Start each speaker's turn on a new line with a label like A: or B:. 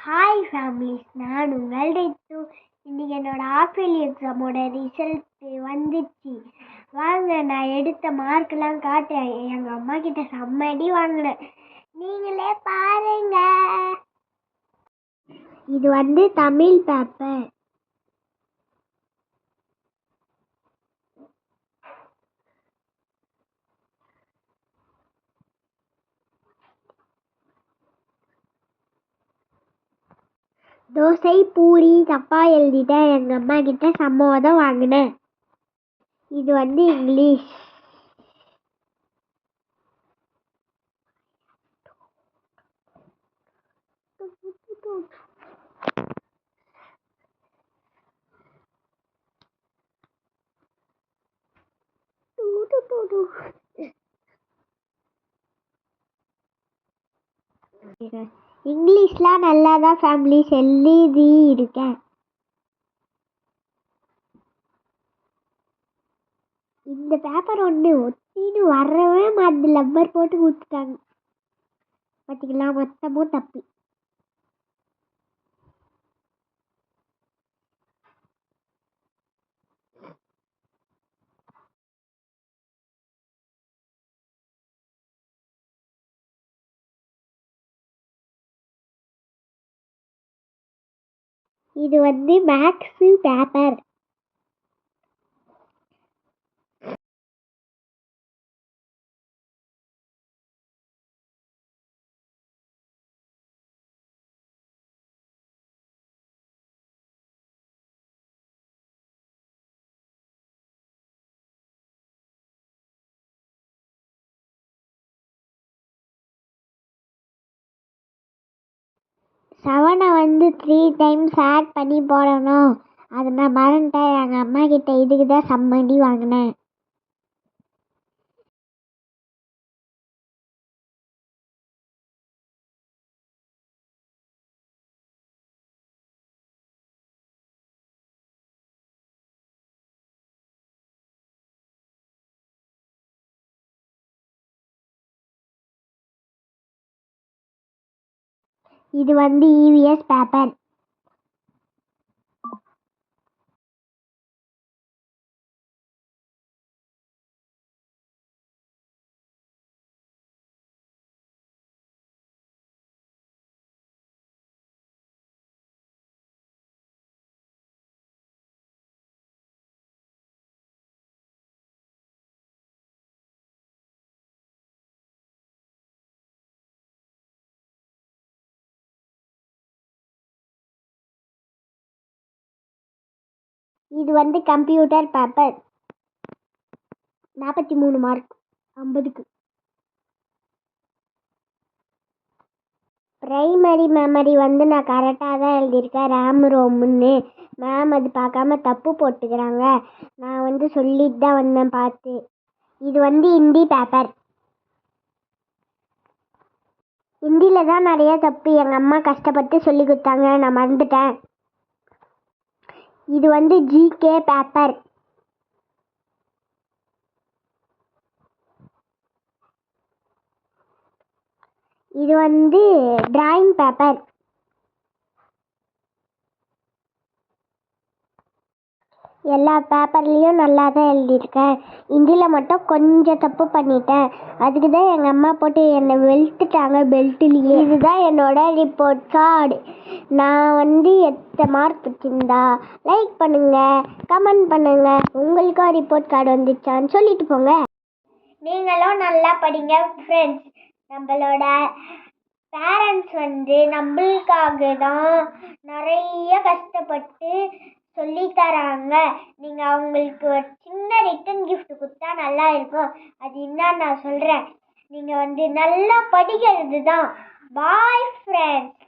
A: Hi families, நான் உங்கள் ரித்து. இன்றைக்கி என்னோடய ஹாஃப் இயர்லி எக்ஸாமோட ரிசல்ட்டு வந்துச்சு. வாங்க, நான் எடுத்த மார்க்கெலாம் காட்டுறேன். எங்கள் அம்மா கிட்ட செம்மடி வாங்கினேன், நீங்களே பாருங்க. இது தமிழ் பேப்பர். தோசை பூரி தப்பாக எழுதிட்டேன். எங்கள் அம்மா கிட்ட செம்ம தான் வாங்கினேன். இது இங்கிலீஷ். இங்கிலீஷ்லாம் நல்லா தான் ஃபேமிலிஸ் எழுதி இருக்கேன். இந்த பேப்பர் ஒட்டின்னு வரவே மாட்டு லப்பர் போட்டு கொடுத்துட்டாங்க. பார்த்தீங்களா, மொத்தமும் தப்பு. இது மேக்ஸு பேப்பர். செவனை 3 டைம்ஸ் ஆட் பண்ணி போடணும். அதை நான் மறந்துட்டேன். எங்கள் அம்மா கிட்ட இதுக்கு தான் சம்மடி வாங்கினேன். இது இவிஎஸ் பேப்பர். இது கம்ப்யூட்டர் பேப்பர். 43 மார்க் 50க்கு. ப்ரைமரி மெமரி நான் கரெக்டாக தான் எழுதியிருக்கேன். ரேம் ரோம்னு மேம் அது பார்க்காம தப்பு போட்டுக்கிறாங்க. நான் சொல்லிட்டு தான் வந்தேன் பார்த்து. இது ஹிந்தி பேப்பர். ஹிந்தியில் தான் நிறைய தப்பு. எங்கள் அம்மா கஷ்டப்பட்டு சொல்லி கொடுத்தாங்க, நான் மறந்துட்டேன். இது ஜிகே பேப்பர். இது டிராயிங் பேப்பர். எல்லா பேப்பர்லேயும் நல்லா தான் எழுதியிருக்கேன். ஹிந்தியில் மட்டும் கொஞ்சம் தப்பு பண்ணிட்டேன். அதுக்கு தான் எங்கள் அம்மா போட்டு என்னை வெளுத்துட்டாங்க பெல்ட்லேயே. இதுதான் என்னோட ரிப்போர்ட் கார்டு. நான் எத்தனை மார்க் பிடிச்சிருந்தா லைக் பண்ணுங்கள், கமெண்ட் பண்ணுங்கள். உங்களுக்கும் ரிப்போர்ட் கார்டு வந்துச்சான்னு சொல்லிட்டு போங்க. நீங்களும் நல்லா படிங்க ஃப்ரெண்ட்ஸ். நம்மளோட பேரண்ட்ஸ் நம்மளுக்காக தான் நிறைய கஷ்டப்பட்டு சொல்லித்தராங்க. நீங்கள் அவங்களுக்கு ஒரு சின்ன ரிட்டன் கிஃப்ட் கொடுத்தா நல்லா இருக்கும். அது என்னன்னு நான் சொல்கிறேன். நீங்கள் நல்லா படிக்கிறது தான். Bye friends.